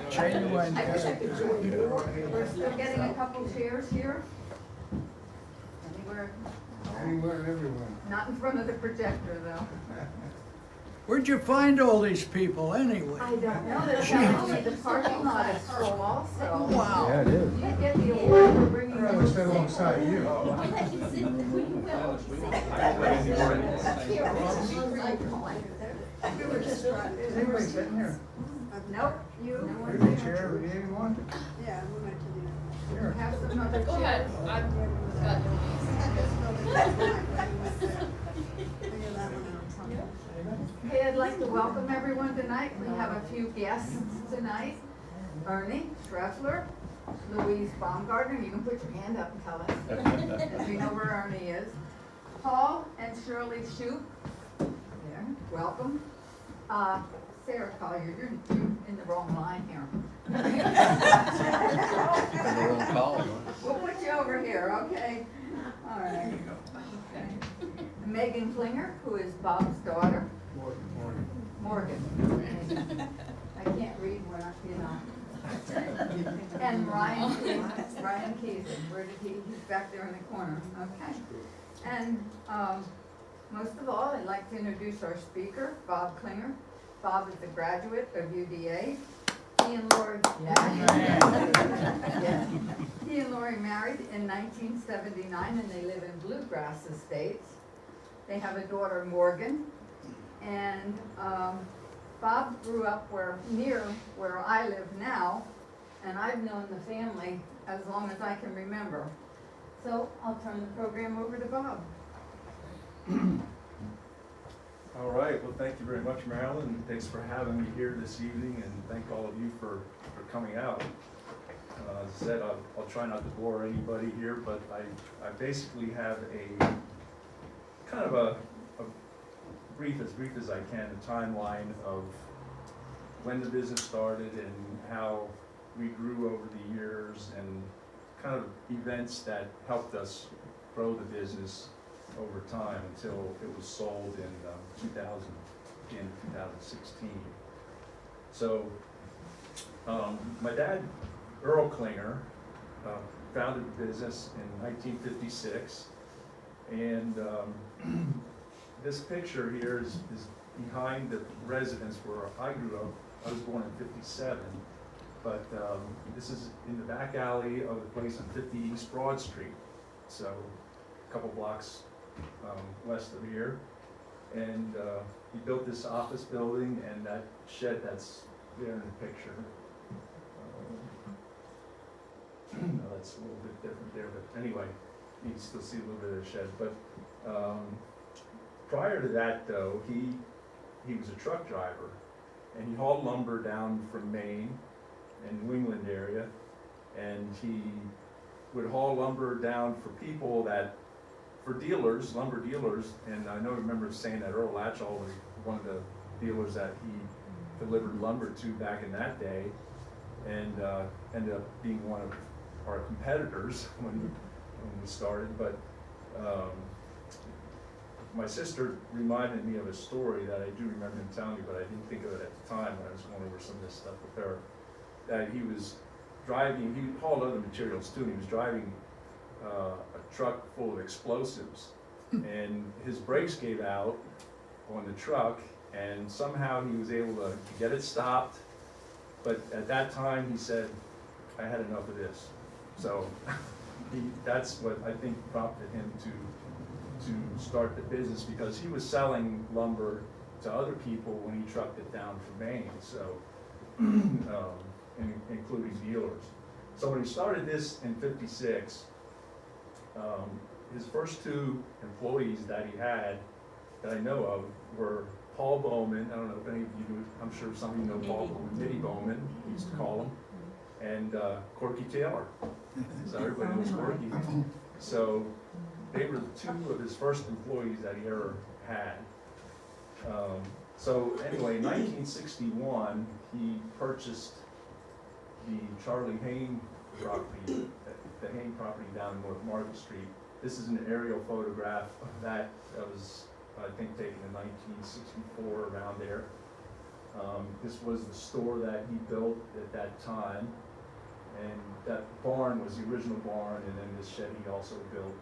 Genuine. We're still getting a couple chairs here. Anywhere and everywhere. Not in front of the projector, though. Where'd you find all these people anyway? I don't know, they're telling me the parking lot is full also. Wow. Yeah, it is. You get the award for bringing I'd rather sit alongside you. Is anybody sitting here? Nope, you Here's a chair, we need one? Yeah, we went to the. Here. have some other Go ahead. chairs. I've got Okay, I'd like to welcome everyone tonight. We have a few guests tonight. Ernie Schreffler, Louise Baumgartner, you can put your hand up and tell us if you know where Ernie is. Paul and Shirley Shoup, there, welcome. Sarah Collier, you're in the wrong line here. We'll put you over here, okay? All right. Okay. Megan Klinger, who is Bob's daughter. Morgan. I can't read when I, you know. And Ryan Keeson, where did he's back there in the corner, okay. And most of all, I'd like to introduce our speaker, Bob Klinger. Bob is a graduate of UDA. He and Lori, He and Lori married in 1979 and they live in Bluegrass Estates. They have a daughter, Morgan, and Bob grew up near where I live now, and I've known the family as long as I can remember. So I'll turn the program over to Bob. All right, well, thank you very much, Marilyn, and thanks for having me here this evening, and thank all of you for coming out. As I said, I'll try not to bore anybody here, but I basically have a kind of a brief as I can, a timeline of when the business started and how we grew over the years and kind of events that helped us grow the business over time until it was sold in 2016. So my dad, Earl Klinger, founded the business in 1956, and this picture here is behind the residence where I grew up. I was born in '57, but this is in the back alley of the place on 50 East Broad Street, so a couple blocks west of here. And he built this office building and that shed that's there in the picture. That's a little bit different there, but anyway, you can still see a little bit of the shed. But prior to that, though, he was a truck driver, and he hauled lumber down from Maine and New England area, and he would haul lumber down for people for dealers, lumber dealers, and I remember saying that Earl Latchall was one of the dealers that he delivered lumber to back in that day, and ended up being one of our competitors when we started. But my sister reminded me of a story that I do remember him telling me, but I didn't think of it at the time when I was going over some of this stuff with her. That he was driving, he hauled other materials too, and he was driving a truck full of explosives, and his brakes gave out on the truck, and somehow he was able to get it stopped. But at that time, he said, "I had enough of this." So that's what I think prompted him to start the business, because he was selling lumber to other people when he trucked it down from Maine, so including dealers. So when he started this in '56, his first two employees that he had, that I know of, were Paul Bowman. I don't know if any of you do, I'm sure some of you know Paul Bowman, Mitty Bowman, he used to call him, and Corky Taylor. So everybody knows Corky. So they were two of his first employees that he ever had. So anyway, in 1961, he purchased the Charlie Hayne property, the Hayne property down North Market Street. This is an aerial photograph of that was, I think, taken in 1964, around there. This was the store that he built at that time, and that barn was the original barn, and then this shed he also built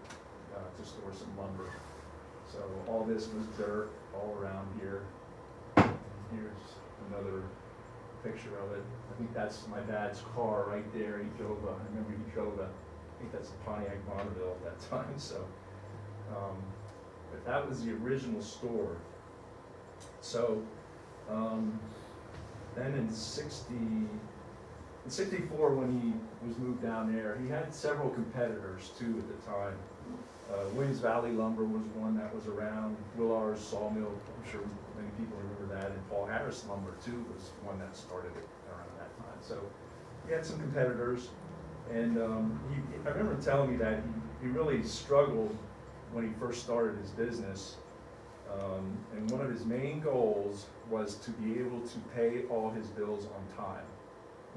to store some lumber. So all this was dirt all around here. Here's another picture of it. I think that's my dad's car right there. He drove I remember he drove I think that's a Pontiac Bonneville at that time. So, but that was the original store. So, then in '64 when he was moved down there, he had several competitors too at the time. Williams Valley Lumber was one that was around. Willar's Sawmill, I'm sure many people remember that, and Paul Harris Lumber too was one that started it around that time. So he had some competitors, and I remember him telling me that he really struggled when he first started his business, and one of his main goals was to be able to pay all his bills on time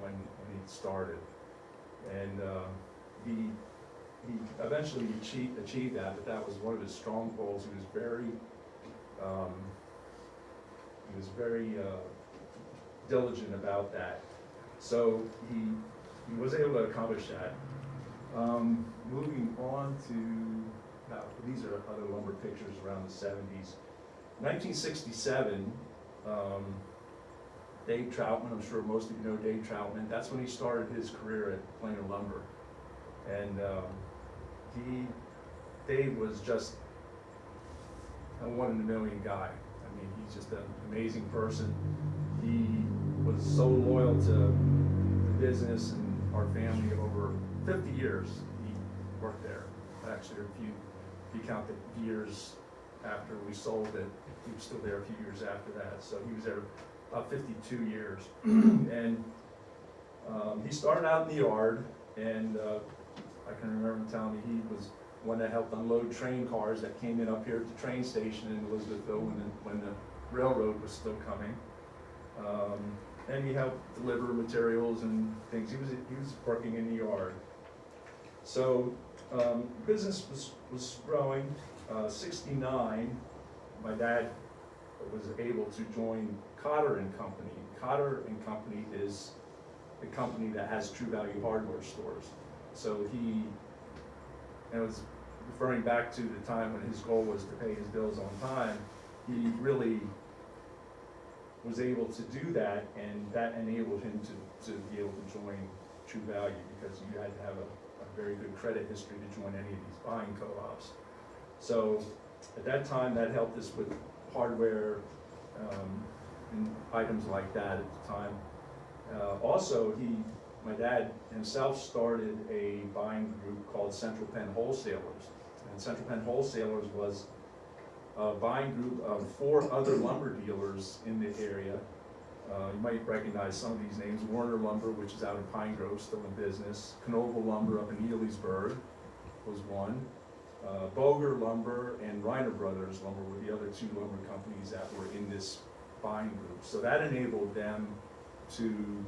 when he started, and he eventually achieved that, but that was one of his strong goals. He was very diligent about that. So he was able to accomplish that. Moving on to, these are other lumber pictures around the 70s. 1967, Dave Troutman, I'm sure most of you know Dave Troutman, that's when he started his career at Klinger Lumber. And Dave was just a one in a million guy. I mean, he's just an amazing person. He was so loyal to the business and our family. Over 50 years he worked there. Actually, if you count the years after we sold it, he was still there a few years after that. So he was there about 52 years. And he started out in the yard, and I can remember him telling me he was one that helped unload train cars that came in up here at the train station in Elizabethville when the railroad was still coming. And he helped deliver materials and things. He was working in the yard. So business was growing. 69, my dad was able to join Cotter and Company. Cotter and Company is the company that has True Value hardware stores. So and it was referring back to the time when his goal was to pay his bills on time, he really was able to do that, and that enabled him to be able to join True Value, because you had to have a very good credit history to join any of these buying co-ops. So at that time, that helped us with hardware and items like that at the time. Also, my dad himself started a buying group called Central Penn Wholesalers. And Central Penn Wholesalers was a buying group of 4 other lumber dealers in the area. You might recognize some of these names. Warner Lumber, which is out in Pine Grove, still in business. Knoble Lumber up in Ealysburg was one. Boger Lumber and Reiner Brothers Lumber were the other 2 lumber companies that were in this buying group. So that enabled them to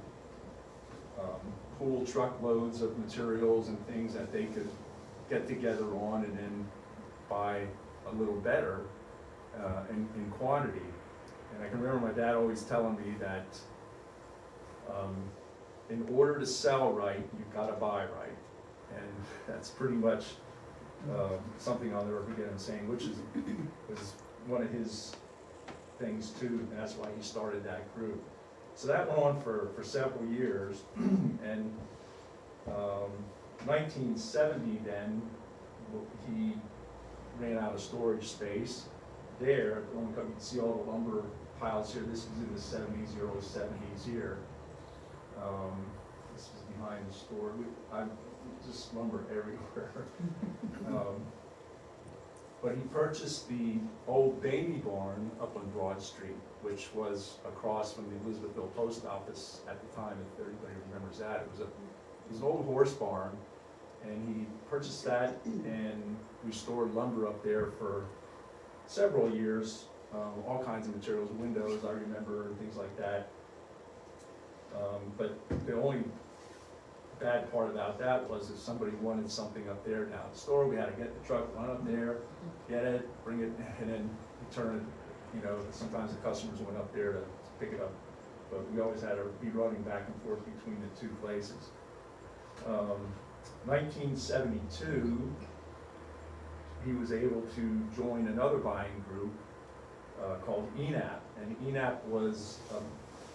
pool truckloads of materials and things that they could get together on and then buy a little better in quantity. And I can remember my dad always telling me that in order to sell right, you've got to buy right. And that's pretty much something I'll never forget him saying, which was one of his things too, and that's why he started that group. So that went on for several years, and 1970 then, he ran out of storage space there. You can see all the lumber piles here. This is in the 70s, the early 70s here. This is behind the store. Just lumber everywhere. But he purchased the old baby barn up on Broad Street, which was across from the Elizabethville post office at the time, if everybody remembers that. It was an old horse barn, and he purchased that, and we stored lumber up there for several years, all kinds of materials, windows, I remember, and things like that. But the only bad part about that was if somebody wanted something up there down at the store, we had to get the truck, run up there, get it, bring it, and then return it. You know, sometimes the customers went up there to pick it up but we always had to be running back and forth between the two places. 1972, he was able to join another buying group called ENAP, and ENAP was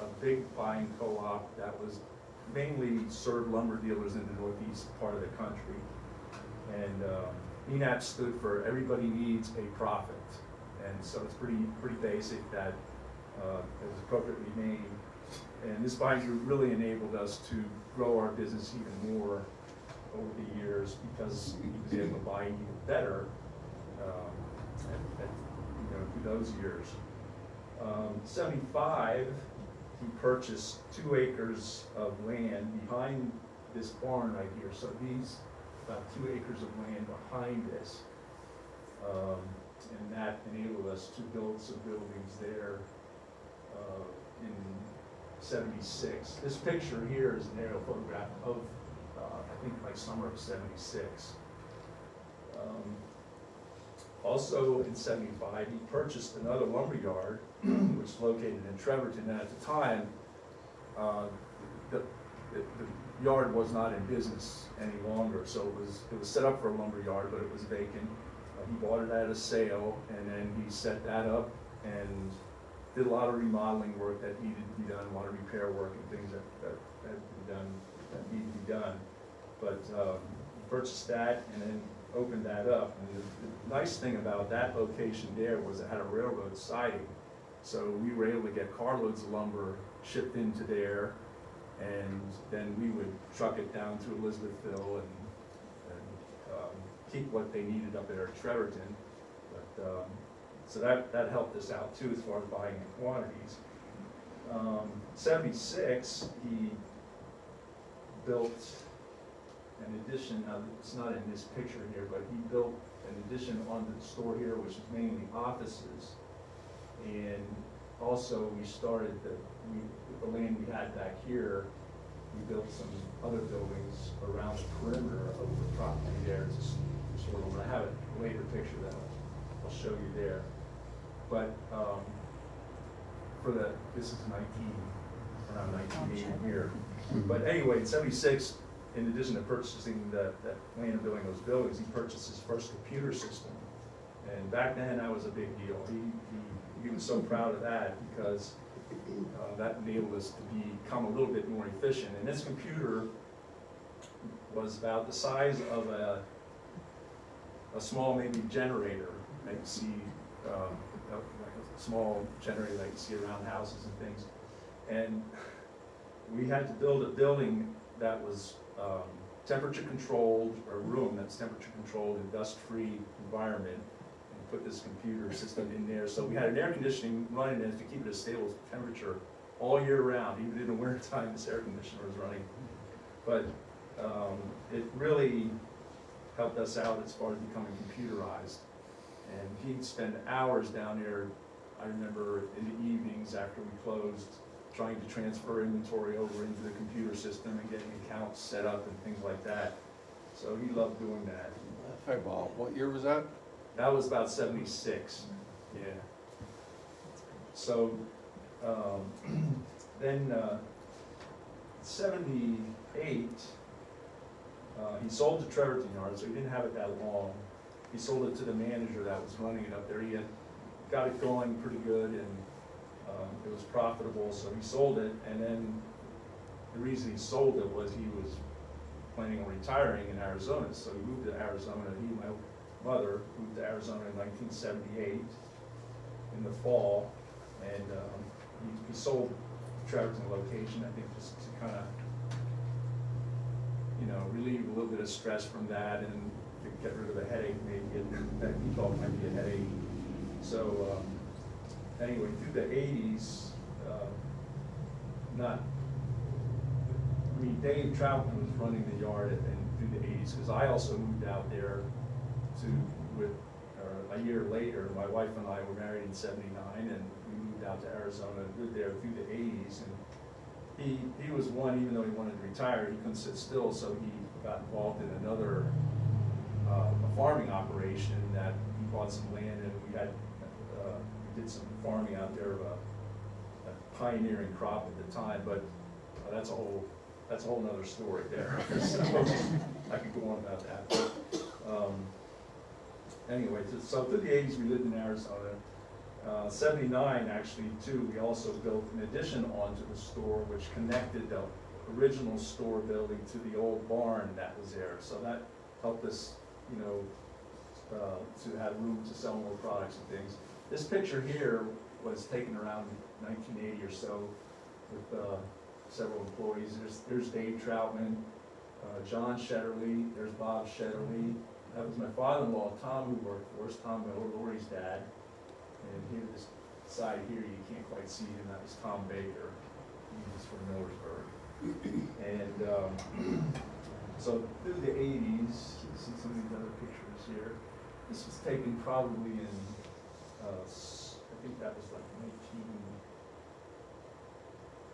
a big buying co-op that was mainly served lumber dealers in the northeast part of the country. And ENAP stood for Everybody Needs a Profit, and so it's pretty basic that it was appropriately named. And this buying group really enabled us to grow our business even more over the years because he was able to buy even better through those years. 75, he purchased 2 acres of land behind this barn right here. So these, about 2 acres of land behind this. And that enabled us to build some buildings there in 76. This picture here is an aerial photograph of, I think, like summer of 76. Also in 75, he purchased another lumber yard, which is located in Trevorton. And at the time, the yard was not in business any longer, so it was set up for a lumber yard, but it was vacant. He bought it at a sale, and then he set that up and did a lot of remodeling work that needed to be done, a lot of repair work and things that had to be done, that needed to be done. But he purchased that and then opened that up. And the nice thing about that location there was it had a railroad siding. So we were able to get carloads of lumber shipped into there, and then we would truck it down to Elizabethville and keep what they needed up there at Trevorton. But, so that helped us out too as far as buying in quantities. 76, he built an addition. Now it's not in this picture here, but he built an addition onto the store here, which is mainly offices. And also we started with the land we had back here, we built some other buildings around the perimeter of the property there. I have a later picture that I'll show you there. But this is around 1980 here. But anyway, in 76, in addition to purchasing that land and building those buildings, he purchased his first computer system. And back then, that was a big deal. He was so proud of that because that enabled us to become a little bit more efficient. And this computer was about the size of a small maybe generator that you see, like a small generator that you see around houses and things. And we had to build a building that was temperature controlled, or a room that's temperature controlled and dust-free environment, and put this computer system in there. So we had an air conditioning running in it to keep it a stable temperature all year round. Even in the winter time, this air conditioner was running. But it really helped us out as far as becoming computerized. And he'd spend hours down there, I remember in the evenings after we closed, trying to transfer inventory over into the computer system and getting accounts set up and things like that. So he loved doing that. Hey, Bob, what year was that? That was about 76, yeah. So then 78, he sold the Trevorton yard, so he didn't have it that long. He sold it to the manager that was running it up there. He had got it going pretty good, and it was profitable, so he sold it. And then the reason he sold it was he was planning on retiring in Arizona, so he moved to Arizona. He and my mother moved to Arizona in 1978 in the fall, and he sold the Trevorton location, I think, just to kind of, relieve a little bit of stress from that and to get rid of a headache maybe that he thought might be a headache. So anyway, through the 80s, Dave Troutman was running the yard through the 80s, because I also moved out there a year later. My wife and I were married in 79, and we moved out to Arizona, lived there through the 80s. And he was one, even though he wanted to retire, he couldn't sit still, so he got involved in another a farming operation that he bought some land, and we did some farming out there of a pioneering crop at the time, but that's a whole nother story there. So, I could go on about that. Anyway, so through the eighties, we lived in Arizona. 79 actually too, we also built an addition onto the store which connected the original store building to the old barn that was there. So that helped us, you know, to have room to sell more products and things. This picture here was taken around 1980 or so with several employees. There's Dave Troutman, John Shetterly, there's Bob Shetterly. That was my father-in-law, Tom, who worked for us, Tom Lori's dad. And here, this side here, you can't quite see him, that was Tom Baker. He was from Millersburg. And so through the 80s, you see some of these other pictures here. This was taken probably in, I think that was like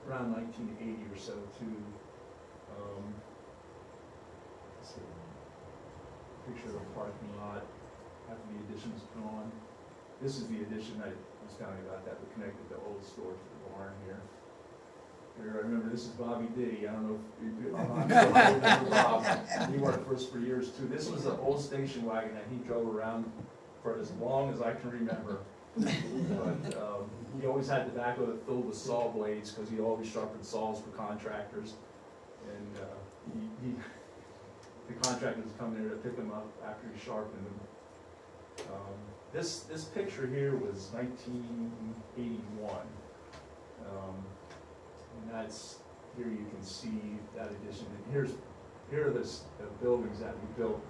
around 1980 or so too. Let's see. Picture of the parking lot after the addition was put on. This is the addition I was telling you about that we connected the old store to the barn here. Here, I remember this is Bobby Diddy. I don't know if you remember Bob. He worked for us for years too. This was an old station wagon that he drove around for as long as I can remember. But he always had the back of it filled with saw blades because he always sharpened saws for contractors. And the contractors would come there to pick them up after he sharpened them. This picture here was 1981. And that's, here you can see that addition. And here are the buildings that we built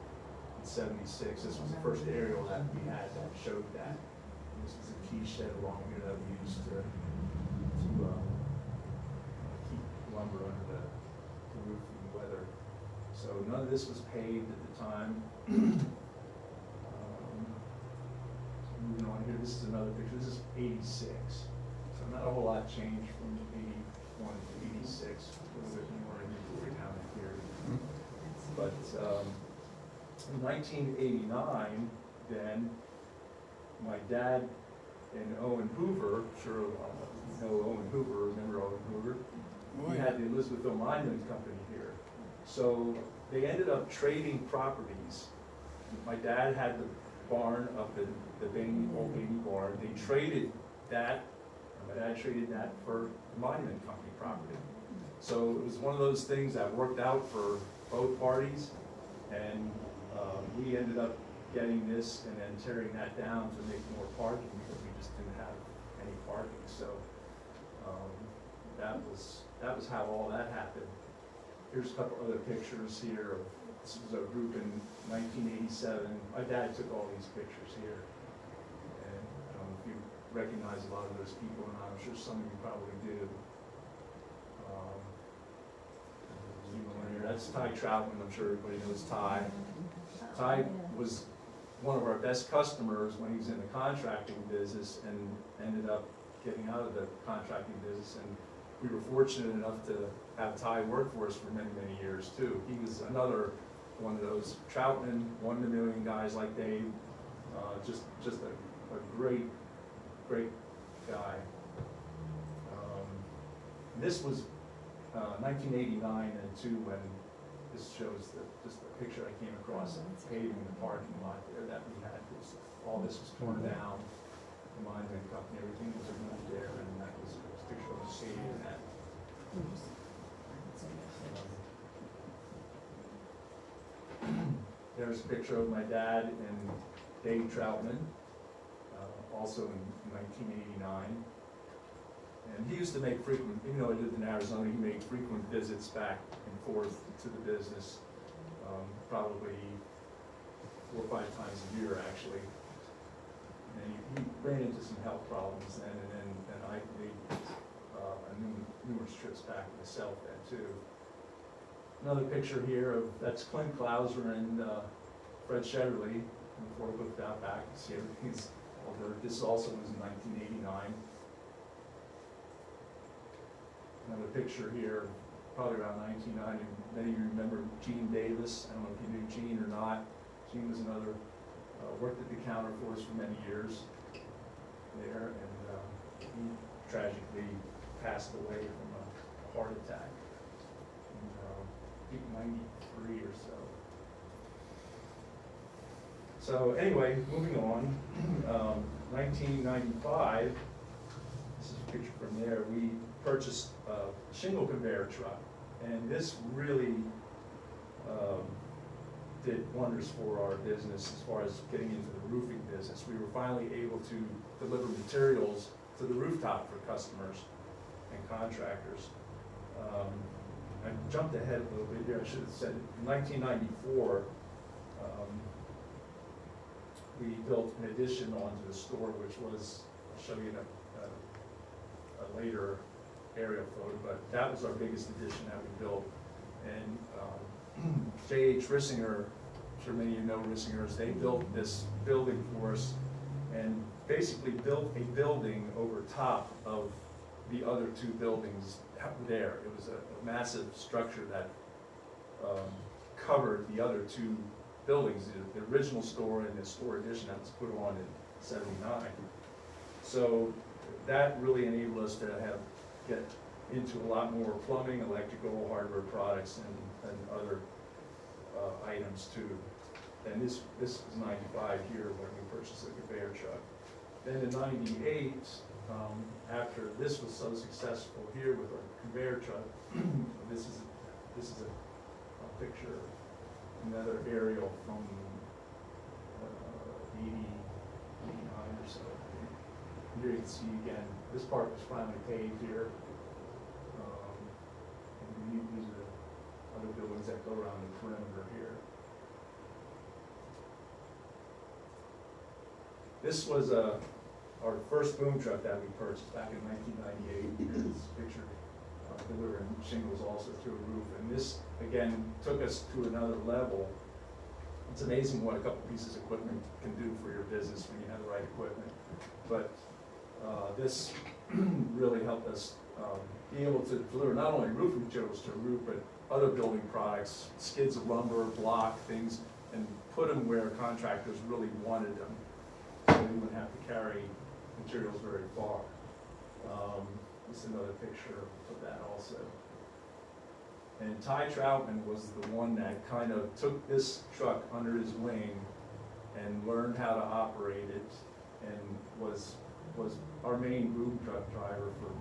in '76. This was the first aerial that we had that showed that. And this was a key shed along here that we used to keep lumber under the roof in the weather. So none of this was paved at the time. Moving on here, this is another picture. This is '86. So not a whole lot changed from '81 to '86. A little bit more inventory down here. But in 1989, then, my dad and Owen Hoover, sure you know Owen Hoover, remember Owen Hoover? He had the Elizabethville Mining Company here. So they ended up trading properties. My dad had the barn up in the old Baby barn. They traded that, my dad traded that for the Monument Company property. So it was one of those things that worked out for both parties, and we ended up getting this and then tearing that down to make more parking because we just didn't have any parking. So that was how all that happened. Here's a couple other pictures here. This was a group in 1987. My dad took all these pictures here. And I don't know if you recognize a lot of those people, and I'm sure some of you probably do. That's Ty Troutman. I'm sure everybody knows Ty. Ty was one of our best customers when he was in the contracting business and ended up getting out of the contracting business. And we were fortunate enough to have Ty work for us for many, many years too. He was another one of those Troutman, one in a million guys like Dave. Just a great guy. This was 1989 and two when this shows just the picture I came across paving the parking lot there that we had. All this was torn down. The Monument Company, everything was removed there, and that was a picture of the city and that. There's a picture of my dad and Dave Troutman, also in 1989. And he used to make frequent, even though he lived in Arizona, he made frequent visits back and forth to the business, probably 4 or 5 times a year actually. And he ran into some health problems then, and I made numerous trips back myself then too. Another picture here of, that's Clint Klauser and Fred Shetterly, before we looked out back to see everything's older. This also was in 1989. Another picture here, probably around 1990. Many of you remember Gene Davis. I don't know if you knew Gene or not. Gene was another, worked at the counter for us for many years there, and he tragically passed away from a heart attack in, I think 93 or so. So anyway, moving on, 1995, this is a picture from there, we purchased a shingle conveyor truck, and this really did wonders for our business as far as getting into the roofing business. We were finally able to deliver materials to the rooftop for customers and contractors. I jumped ahead a little bit here, I should have said, in 1994, we built an addition onto the store, which was, I'll show you in a later aerial photo, but that was our biggest addition that we built. And J.H. Rissinger, I'm sure many of you know Rissingers, they built this building for us and basically built a building over top of the other two buildings there. It was a massive structure that covered the other two buildings, the original store and the store addition that was put on in '79. So that really enabled us to get into a lot more plumbing, electrical, hardware products, and other items too. And this was 95 here when we purchased the conveyor truck. Then in 98, after this was so successful here with our conveyor truck, this is a picture, another aerial from 80, 89 or so. Here you can see again, this part was finally paved here. And these are the other buildings that go around the perimeter here. This was our first boom truck that we purchased back in 1998. Here's picture delivering shingles also through a roof. And this, again, took us to another level. It's amazing what a couple pieces of equipment can do for your business when you have the right equipment. But this really helped us be able to deliver not only roofing materials to a roof, but other building products, skids of lumber, block, things, and put them where contractors really wanted them, so we wouldn't have to carry materials very far. This is another picture of that also. And Ty Troutman was the one that kind of took this truck under his wing and learned how to operate it, and was our main boom truck driver for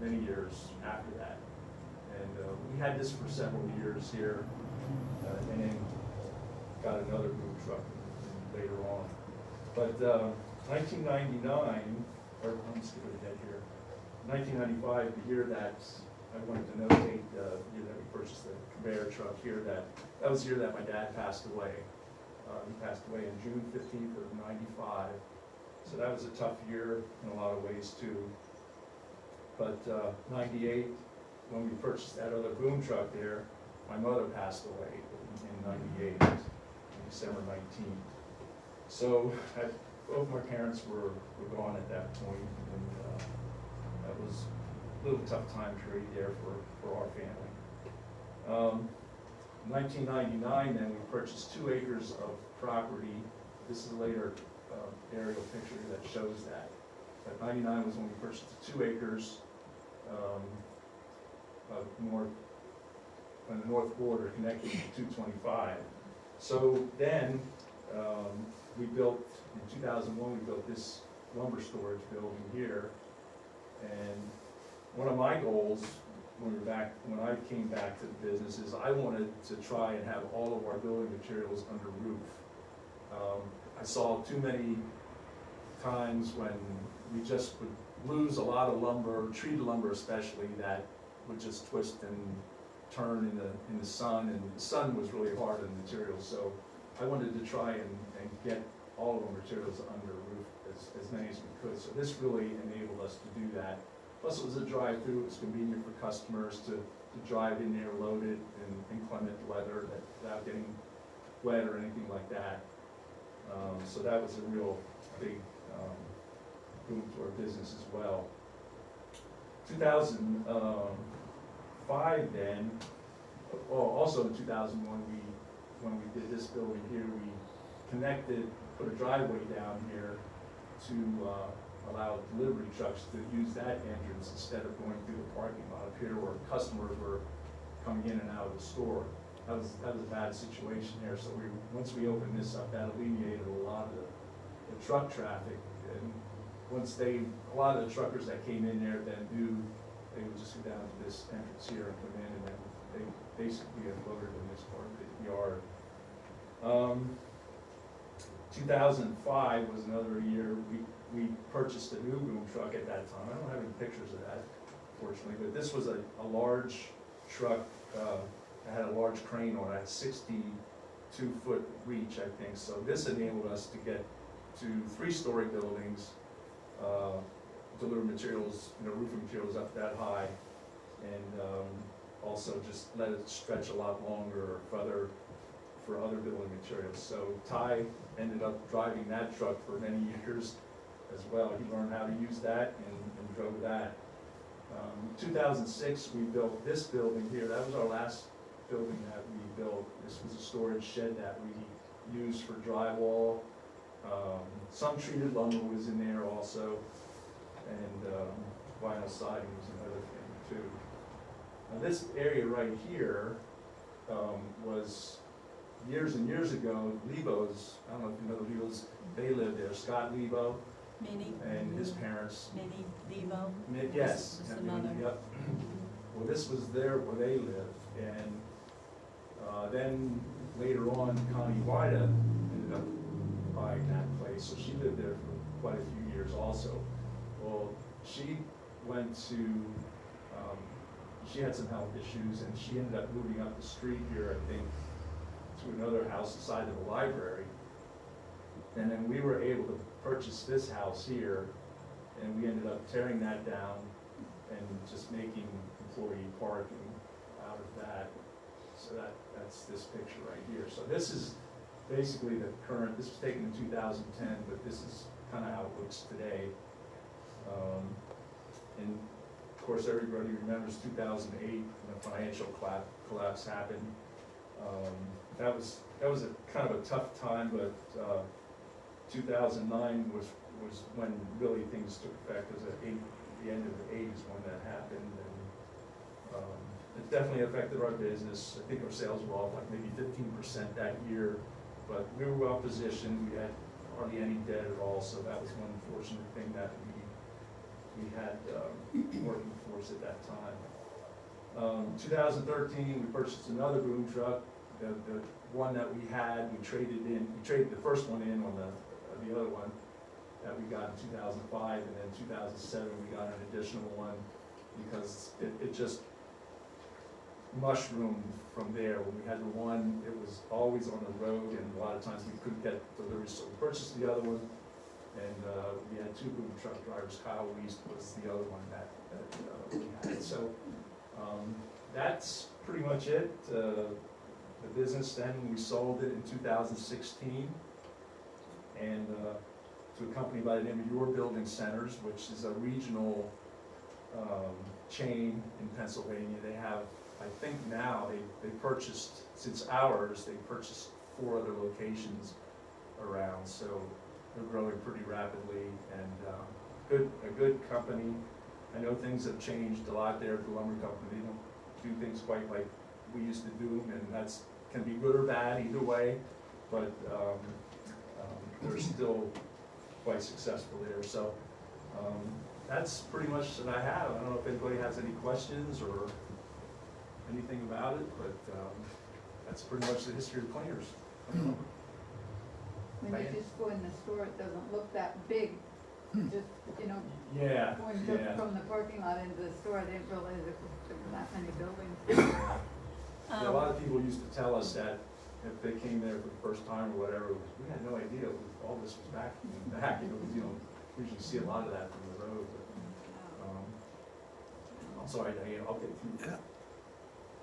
many years after that. And we had this for several years here, and then got another boom truck later on. But 1999, or I'm skipping ahead here, 1995, the year that I wanted to notate, the year that we purchased the conveyor truck here, that was the year that my dad passed away. He passed away on June 15th of '95. So that was a tough year in a lot of ways too. But 98, when we purchased that other boom truck there, my mother passed away in '98, December 19th. So both my parents were gone at that point, and that was a little tough time period there for our family. 1999, then we purchased 2 acres of property. This is a later aerial picture that shows that. But 99 was when we purchased the 2 acres of on the north border connecting to 225. So then we built, in 2001, we built this lumber storage building here. And one of my goals when I came back to the business is I wanted to try and have all of our building materials under roof. I saw too many times when we just would lose a lot of lumber, treated lumber especially, that would just twist and turn in the sun, and the sun was really hard on the materials. So I wanted to try and get all of the materials under roof, as many as we could. So this really enabled us to do that. Plus it was a drive-through, it was convenient for customers to drive in there loaded in inclement weather without getting wet or anything like that. So that was a real big boom to our business as well. 2005 then, also in 2001, when we did this building here, we connected, put a driveway down here to allow delivery trucks to use that entrance instead of going through the parking lot up here where customers were coming in and out of the store. That was a bad situation there, so once we opened this up, that alleviated a lot of the truck traffic. And once a lot of the truckers that came in there then knew they would just go down to this entrance here and come in, and then they basically unloaded in this part of the yard. 2005 was another year, we purchased a new boom truck at that time. I don't have any pictures of that, fortunately, but this was a large truck, it had a large crane on it, 62-foot reach, I think. So this enabled us to get to 3-story buildings, deliver materials, roofing materials up that high, and also just let it stretch a lot longer for other building materials. So Ty ended up driving that truck for many years as well. He learned how to use that and drove that. 2006, we built this building here. That was our last building that we built. This was a storage shed that we used for drywall. Some treated lumber was in there also, and vinyl siding was another thing too. Now this area right here was years and years ago, Lebo's, I don't know if you know the Lebo's, they lived there, Scott Lebo Minnie. and his parents. Minnie Devo. Yes. Was the and mother. Yep. Well, this was there where they lived, and then later on, Connie Wida ended up buying that place, so she lived there for quite a few years also. Well, she went to, she had some health issues, and she ended up moving up the street here, I think, to another house beside of the library. And then we were able to purchase this house here, and we ended up tearing that down and just making employee parking out of that. So that's this picture right here. So this is basically the current, this was taken in 2010, but this is kind of how it looks today. And of course, everybody remembers 2008, when the financial collapse happened. That was a kind of a tough time, but 2009 was when really things took effect, because the end of the 80s when that happened, and it definitely affected our business. I think our sales were off like maybe 15% that year, but we were well positioned. We had hardly any debt at all, so that was one fortunate thing that we had working for us at that time. 2013, we purchased another boom truck. The one that we had, we traded the first one in on the other one that we got in 2005, and then 2007 we got an additional one because it just mushroomed from there. When we had the one, it was always on the road, and a lot of times we couldn't get deliveries, so we purchased the other one, and we had 2 boom truck drivers. Kyle Weist was the other one that we had. So that's pretty much it. The business then, we sold it in 2016, and to a company by the name of Your Building Centers, which is a regional chain in Pennsylvania. They have, I think now, they purchased, since ours, they purchased 4 other locations around, so they're growing pretty rapidly, and a good company. I know things have changed a lot there at the lumber company. They don't do things quite like we used to do them, and that's can be good or bad either way, but they're still quite successful there. So that's pretty much that I have. I don't know if anybody has any questions or anything about it, but that's pretty much the history of Klingers. When you just go in the store, it doesn't look that big. Just, Yeah, going yeah. from the parking lot into the store, I didn't realize there were that many buildings. Yeah, a lot of people used to tell us that if they came there for the first time or whatever, we had no idea all this was back in the back. We usually see a lot of that from the road. But, I'm sorry, Diane, I'll get through. Yeah.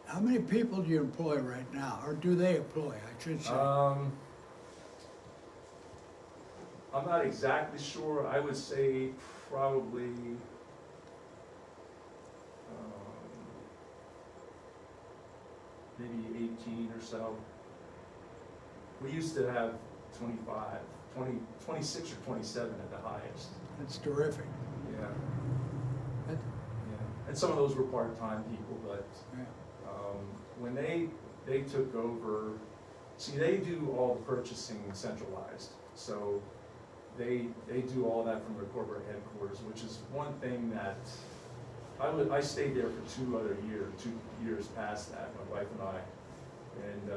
How many people do you employ right now, or do they employ, I should say? I'm not exactly sure. I would say probably maybe 18 or so. We used to have 25 26 or 27 at the highest. That's terrific. Yeah, That- yeah. And some of those were part-time people, but yeah. when they took over, see, they do all the purchasing centralized. So they do all that from their corporate headquarters, which is one thing that I stayed there for 2 years past that, my wife and I. And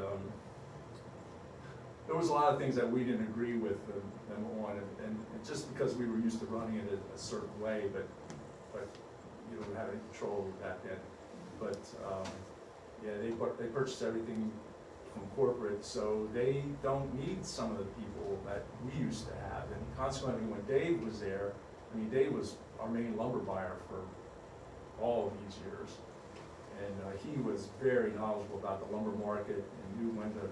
there was a lot of things that we didn't agree with them on, and just because we were used to running it a certain way, but you don't have any control of that then. But yeah, they purchased everything from corporate, so they don't need some of the people that we used to have. And consequently, when Dave was there, I mean, Dave was our main lumber buyer for all of these years. And he was very knowledgeable about the lumber market and knew when to,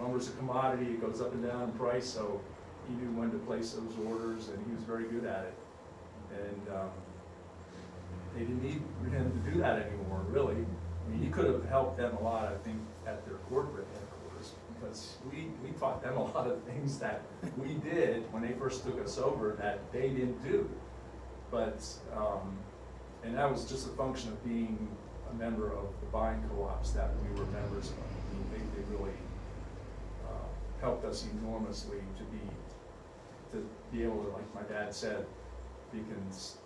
lumber's a commodity, it goes up and down in price, so he knew when to place those orders, and he was very good at it. And they didn't need him to do that anymore, really. I mean, he could have helped them a lot, I think, at their corporate headquarters, because we taught them a lot of things that we did when they first took us over that they didn't do. But, and that was just a function of being a member of the buying co-ops that we were members of. I mean, they really helped us enormously to be able to, like my dad said, you can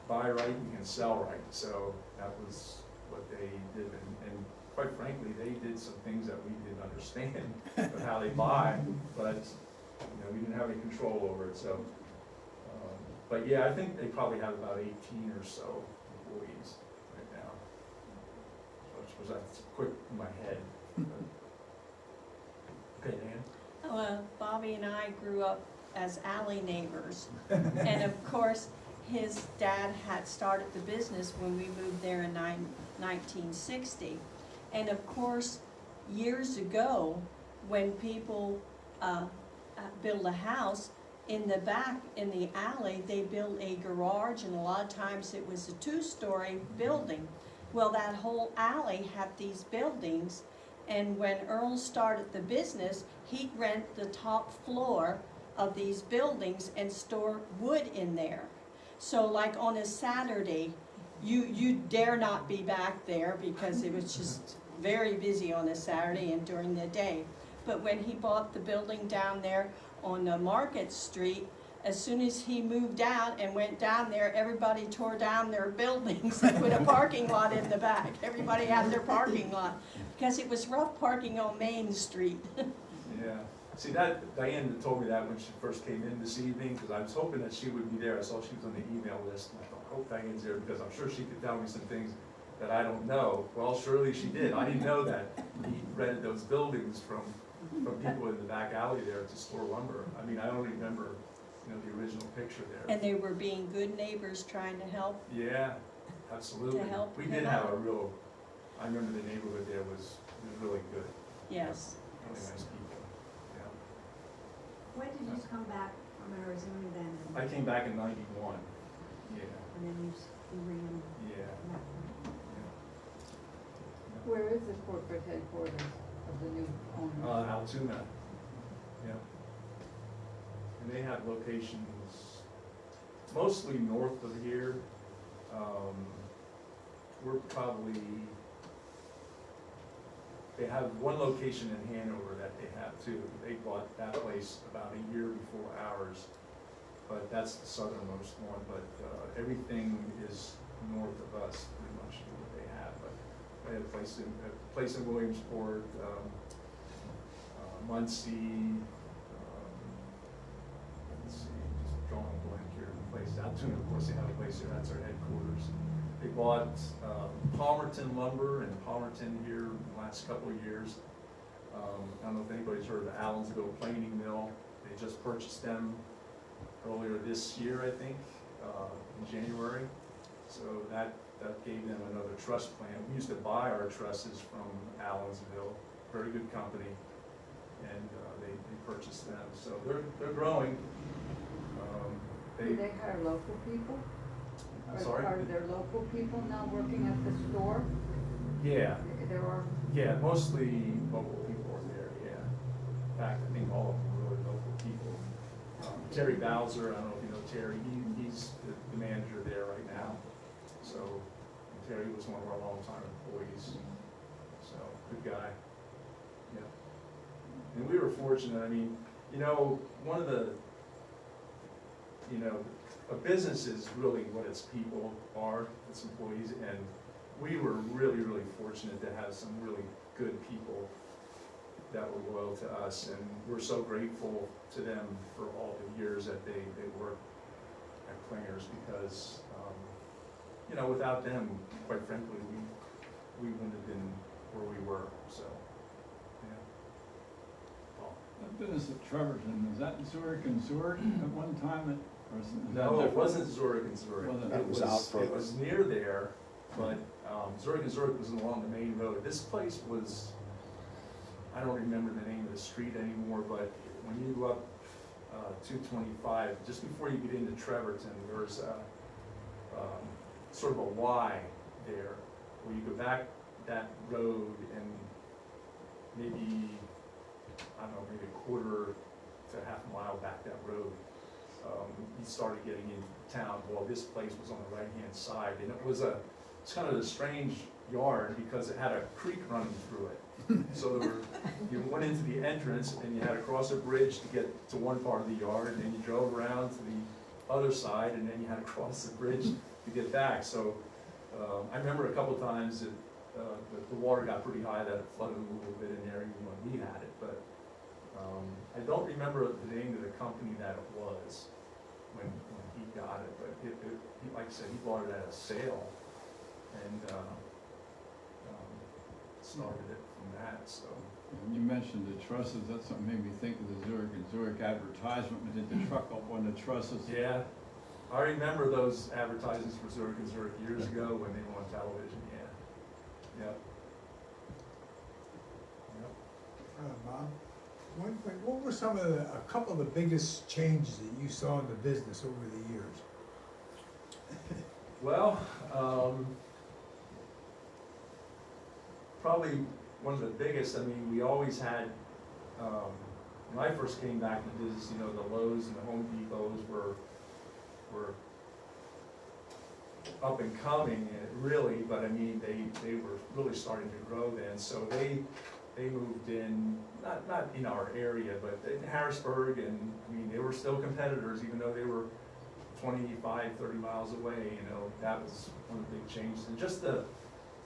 buy right, you can sell right. So that was what they did, and quite frankly, they did some things that we didn't understand of how they buy, but we didn't have any control over it. So, but yeah, I think they probably have about 18 or so employees right now. So that's quick in my head. Okay, Dan. Bobby and I grew up as alley neighbors, and of course, his dad had started the business when we moved there in 1960. And of course, years ago, when people build a house, in the back, in the alley, they built a garage, and a lot of times it was a 2-story building. Well, that whole alley had these buildings, and when Earl started the business, he'd rent the top floor of these buildings and store wood in there. So like on a Saturday, you dare not be back there because it was just very busy on a Saturday and during the day. But when he bought the building down there on the Market Street, as soon as he moved out and went down there, everybody tore down their buildings and put a parking lot in the back. Everybody had their parking lot because it was rough parking on Main Street. Yeah. See, that Diane told me that when she first came in this evening, because I was hoping that she would be there. I saw she was on the email list, and I thought, I hope Diane's there, because I'm sure she could tell me some things that I don't know. Well, surely she did. I didn't know that he rented those buildings from people in the back alley there to store lumber. I mean, I only remember, the original picture there. And they were being good neighbors trying to help. Yeah, absolutely. To help We him did have out. a real, I remember the neighborhood there was really good. Yes. Really nice people. Yeah. When did you come back from Arizona then? I came back in '91. Yeah, And then you ran yeah. from that point. Where is the corporate headquarters of the new owner? Altoona. Yeah. And they have locations mostly north of here. We're probably, they have one location in Hanover that they have too. They bought that place about a year before ours, but that's the southernmost one. But everything is north of us, pretty much what they have. But they have a place in Williamsport, Muncie. Let's see, just drawing a blank here. Place Altoona, of course, they have a place here. That's our headquarters. They bought Palmerton Lumber and Palmerton here in the last couple of years. I don't know if anybody's heard of the Allensville Planing Mill. They just purchased them earlier this year, I think, in January. So that gave them another truss plant. We used to buy our trusses from Allensville, very good company, and they purchased them. So they're growing. Do they hire local people? I'm sorry? Are there local people now working at the store? Yeah, There are. yeah, mostly local people are there, yeah. In fact, I think all of them are really local people. Terry Bowser, I don't know if you know Terry, he's the manager there right now. So Terry was one of our longtime employees, so good guy. Yeah. And we were fortunate, I mean, you know, one of the, you know, a business is really what its people are, its employees, and we were really, really fortunate to have some really good people that were loyal to us, and we're so grateful to them for all the years that they worked at Klingers, because, you know, without them, quite frankly, we wouldn't have been where we were, so, yeah. Well, That business at Trevorton, is that Zurich and Zurich at one time, or is that no, it different? wasn't Zurich and Zurich. Wasn't it? It was out It further. was near there, but Zurich and Zurich was along the main road. This place was, I don't remember the name of the street anymore, but when you go up 225, just before you get into Trevorton, there's sort of a Y there, where you go back that road and maybe, I don't know, maybe a quarter to half a mile back that road, you started getting into town. Well, this place was on the right-hand side, and it's kind of a strange yard because it had a creek running through it. So there were, you went into the entrance and you had to cross a bridge to get to one part of the yard, and then you drove around to the other side, and then you had to cross the bridge to get back. So I remember a couple of times that the water got pretty high, that it flooded a little bit in there even when we had it. But I don't remember the name of the company that it was when he got it, but he, like I said, he bought it at a sale, and started it from that, so. And you mentioned the trusses, that's what made me think of the Zurich and Zurich advertisement, we did the truck up on the trusses. Yeah, I remember those advertisements for Zurich and Zurich years ago when they were on television, yeah. Yep. Bob, what were a couple of the biggest changes that you saw in the business over the years? Well, probably one of the biggest, I mean, we always had, when I first came back to business, you know, the Lowe's and the Home Depots were up and coming, really, but I mean, they were really starting to grow then, so they moved in, not in our area, but in Harrisburg, and I mean, they were still competitors, even though they were 25, 30 miles away, you know, that was one of the big changes. And just the,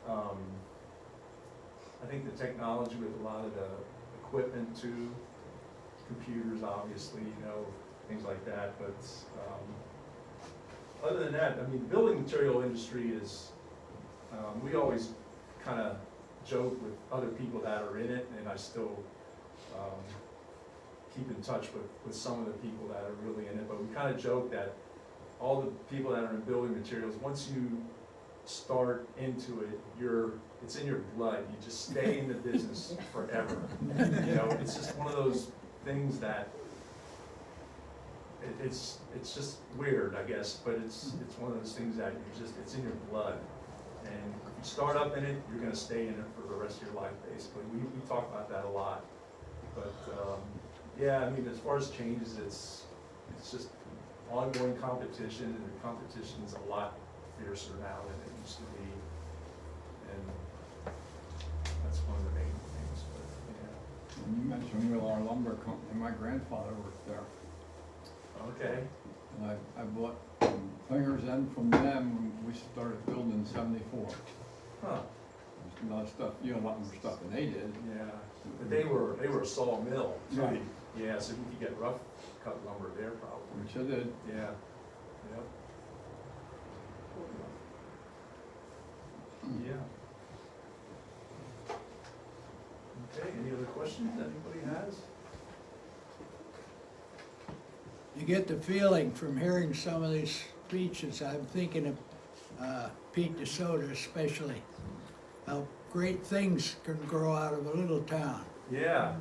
I think the technology with a lot of the equipment too, computers obviously, you know, things like that, but other than that, I mean, the building material industry is, we always kind of joke with other people that are in it, and I still keep in touch with some of the people that are really in it, but we kind of joke that all the people that are in building materials, once you start into it, it's in your blood, you just stay in the business forever. You know, it's just one of those things that, it's just weird, I guess, but it's one of those things that it's in your blood. And if you start up in it, you're gonna stay in it for the rest of your life, basically. We talk about that a lot. But, yeah, I mean, as far as changes, it's just ongoing competition, and the competition's a lot fiercer now than it used to be. And that's one of the main things, but, yeah. And you mentioned Wheeler Lumber Company, my grandfather worked there. Okay, And I bought Klingers in from them when we started building in '74. huh, There's a lot of stuff, you know, a lot more stuff than they did. yeah. But they were a sawmill, so, Right. yeah, so you could get rough cut lumber there probably. Which I did. Yeah, yep. Yeah. Okay, any other questions anybody has? You get the feeling from hearing some of these speeches, I'm thinking of Pete DeSoto especially, how great things can grow out of a little town. Yeah,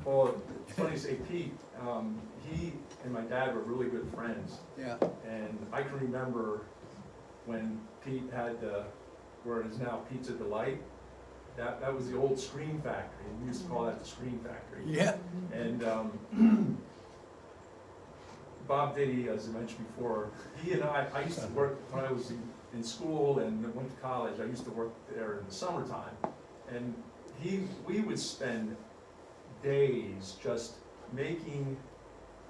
well, it's funny you say Pete, he and my dad were really good friends, Yeah, and I can remember when Pete had where it is now Pizza Delight, that was the old Screen Factory, we used to call that the Screen Factory. yeah, And Bob Diddy, as I mentioned before, he and I used to work, when I was in school and then went to college, I used to work there in the summertime. And we would spend days just making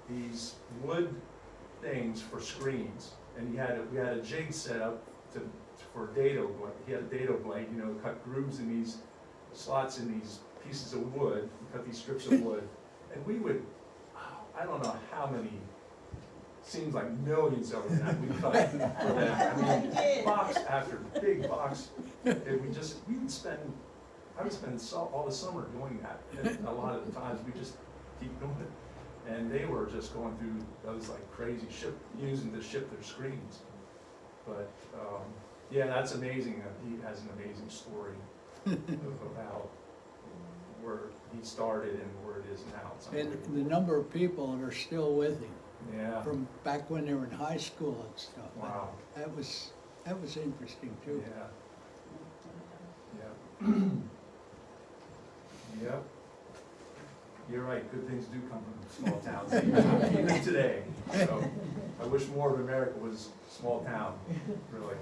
these wood things for screens. And we had a jig set up for dado, he had a dado blade, you know, cut grooves in these slots in these pieces of wood, cut these strips of wood. And we would, I don't know how many, seems like millions of them we cut for them. I mean, box after big box. And I would spend all the summer doing that. And a lot of the times we just keep doing it. And they were just going through those like crazy using to ship their screens. But yeah, that's amazing. He has an amazing story about where he started and where it is now. It's And unbelievable. the number of people that are still with him, Yeah. from back when they were in high school and stuff. Wow. That was interesting too. Yeah. Yeah. Yep. You're right, good things do come from small towns, even today. So I wish more of America was small town, really.